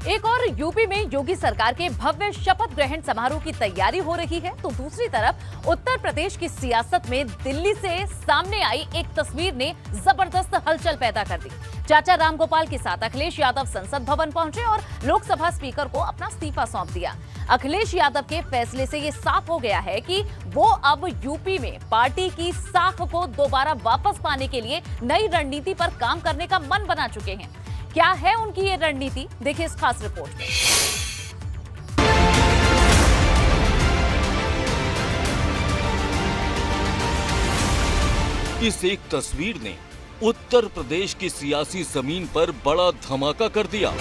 एक और यूपी में योगी सरकार के भव्य शपथ ग्रहण समारोह की तैयारी हो रही है, तो दूसरी तरफ उत्तर प्रदेश की सियासत में दिल्ली से सामने आई एक तस्वीर ने जबरदस्त हलचल पैदा कर दी। चाचा रामगोपाल के साथ अखिलेश यादव संसद भवन पहुंचे और लोकसभा स्पीकर को अपना इस्तीफा सौंप दिया। अखिलेश यादव के फैसले से ये साफ हो गया है कि वो अब यूपी में पार्टी की साख को दोबारा वापस पाने के लिए नई रणनीति पर काम करने का मन बना चुके हैं। क्या है उनकी ये रणनीति, देखिए इस खास रिपोर्ट में। इस एक तस्वीर ने उत्तर प्रदेश की सियासी जमीन पर बड़ा धमाका कर दिया।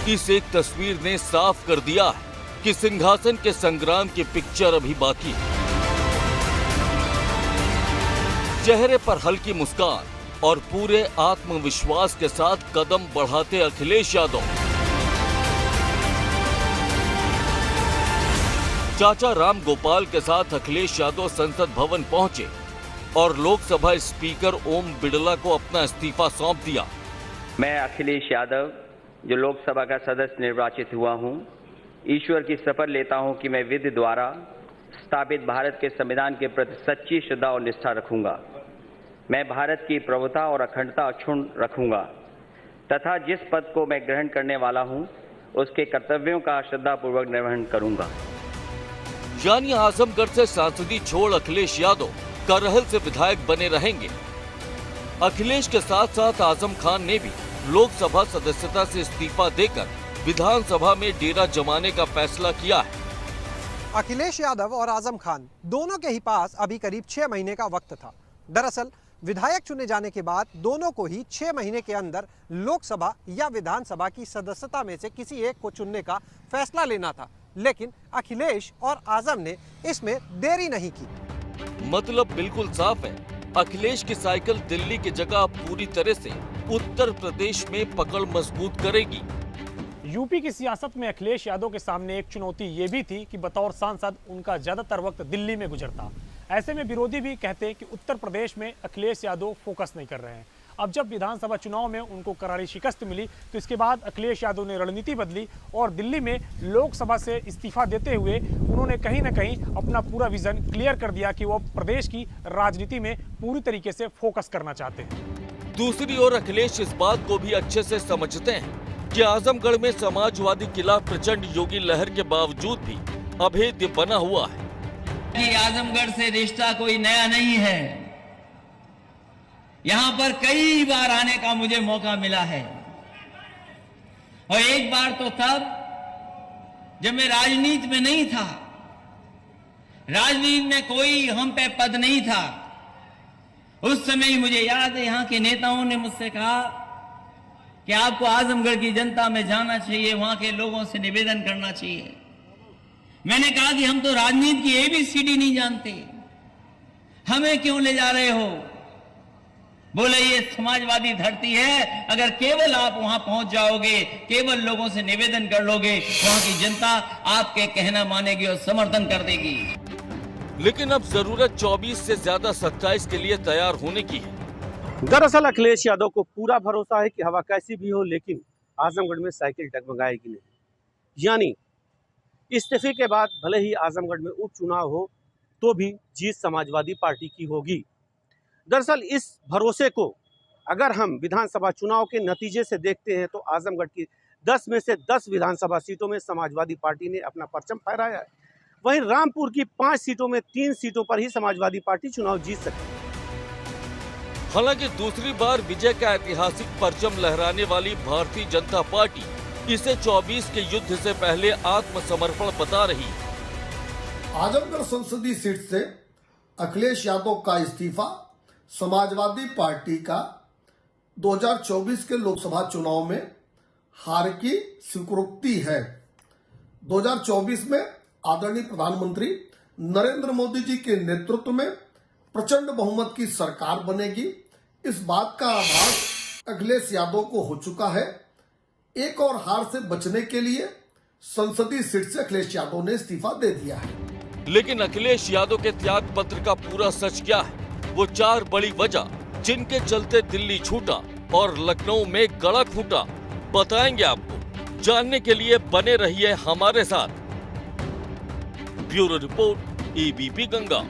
इस एक तस्वीर ने साफ कर दिया है कि सिंहासन के संग्राम की पिक्चर अभी बाकी है। चेहरे पर हल्की मुस्कान और पूरे आत्मविश्वास के साथ कदम बढ़ाते अखिलेश यादव चाचा रामगोपाल के साथ अखिलेश यादव संसद भवन पहुंचे और लोकसभा स्पीकर ओम बिड़ला को अपना इस्तीफा सौंप दिया। मैं अखिलेश यादव जो लोकसभा का सदस्य निर्वाचित हुआ हूं, ईश्वर की शपथ लेता हूं कि मैं विधि द्वारा स्थापित भारत के संविधान के प्रति सच्ची श्रद्धा और निष्ठा रखूंगा। मैं भारत की प्रभुता और अखंडता अक्षुण्ण रखूंगा तथा जिस पद को मैं ग्रहण करने वाला हूं, उसके कर्तव्यों का श्रद्धापूर्वक निर्वहन करूंगा। यानी आजमगढ़ से सांसदी छोड़ अखिलेश यादव करहल से विधायक बने रहेंगे। अखिलेश के साथ साथ आजम खान ने भी लोकसभा सदस्यता से इस्तीफा देकर विधानसभा में डेरा जमाने का फैसला किया है। अखिलेश यादव और आजम खान दोनों के ही पास अभी करीब 6 महीने का वक्त था। दरअसल विधायक चुने जाने के बाद दोनों को ही 6 महीने के अंदर लोकसभा या विधानसभा की सदस्यता में से किसी एक को चुनने का फैसला लेना था, लेकिन अखिलेश और आजम ने इसमें देरी नहीं की। मतलब बिल्कुल साफ है, अखिलेश की साइकिल दिल्ली की जगह पूरी तरह से उत्तर प्रदेश में पकड़ मजबूत करेगी। यूपी की सियासत में अखिलेश यादव के सामने एक चुनौती ये भी थी कि बतौर सांसद उनका ज्यादातर वक्त दिल्ली में गुजरता। ऐसे में विरोधी भी कहते हैं कि उत्तर प्रदेश में अखिलेश यादव फोकस नहीं कर रहे हैं। अब जब विधानसभा चुनाव में उनको करारी शिकस्त मिली तो इसके बाद अखिलेश यादव ने रणनीति बदली और दिल्ली में लोकसभा से इस्तीफा देते हुए उन्होंने कहीं ना कहीं अपना पूरा विजन क्लियर कर दिया कि वो प्रदेश की राजनीति में पूरी तरीके से फोकस करना चाहते हैं। दूसरी ओर अखिलेश इस बात को भी अच्छे से समझते हैं कि आजमगढ़ में समाजवादी किला प्रचंड योगी लहर के बावजूद भी अभेद्य बना हुआ है। कि आजमगढ़ से रिश्ता कोई नया नहीं है। यहां पर कई बार आने का मुझे मौका मिला है और एक बार तो तब जब मैं राजनीति में नहीं था, राजनीति में कोई हम पे पद नहीं था। उस समय मुझे याद है यहां के नेताओं ने मुझसे कहा कि आपको आजमगढ़ की जनता में जाना चाहिए, वहां के लोगों से निवेदन करना चाहिए। मैंने कहा कि हम तो राजनीति की ABCD नहीं जानते, हमें क्यों ले जा रहे हो? बोले ये समाजवादी धरती है, अगर केवल आप वहां पहुंच जाओगे, केवल लोगों से निवेदन कर लोगे, वहां की जनता आपके कहना मानेगी और समर्थन कर देगी। लेकिन अब जरूरत 24 से ज्यादा 27 के लिए तैयार होने की है। दरअसल अखिलेश यादव को पूरा भरोसा है कि हवा कैसी भी हो, लेकिन आजमगढ़ में साइकिल डगमगाएगी नहीं। यानी इस्तीफे के बाद भले ही आजमगढ़ में उपचुनाव हो तो भी जीत समाजवादी पार्टी की होगी। दरअसल इस भरोसे को अगर हम विधानसभा चुनाव के नतीजे से देखते हैं तो आजमगढ़ की 10 में से 10 विधानसभा सीटों में समाजवादी पार्टी ने अपना परचम फहराया है। वहीं रामपुर की 5 सीटों में 3 सीटों पर ही समाजवादी पार्टी चुनाव जीत सकती है। हालांकि दूसरी बार विजय का ऐतिहासिक परचम लहराने वाली भारतीय जनता पार्टी इसे 24 के युद्ध से पहले आत्मसमर्पण बता रही है। आजमगढ़ संसदीय सीट से अखिलेश यादव का इस्तीफा समाजवादी पार्टी का 2024 के लोकसभा चुनाव में हार की स्वीकृति है। 2024 में आदरणीय प्रधानमंत्री नरेंद्र मोदी जी के नेतृत्व में प्रचंड बहुमत की सरकार बनेगी। इस बात का आभास अखिलेश यादव को हो चुका है। एक और हार से बचने के लिए संसदीय सीट से अखिलेश यादव ने इस्तीफा दे दिया है। लेकिन अखिलेश यादव के त्याग पत्र का पूरा सच क्या है? वो 4 बड़ी वजह जिनके चलते दिल्ली छूटा और लखनऊ में गड़ा फूटा, बताएंगे आपको। जानने के लिए बने रहिए हमारे साथ। Bureau report, ABP Ganga.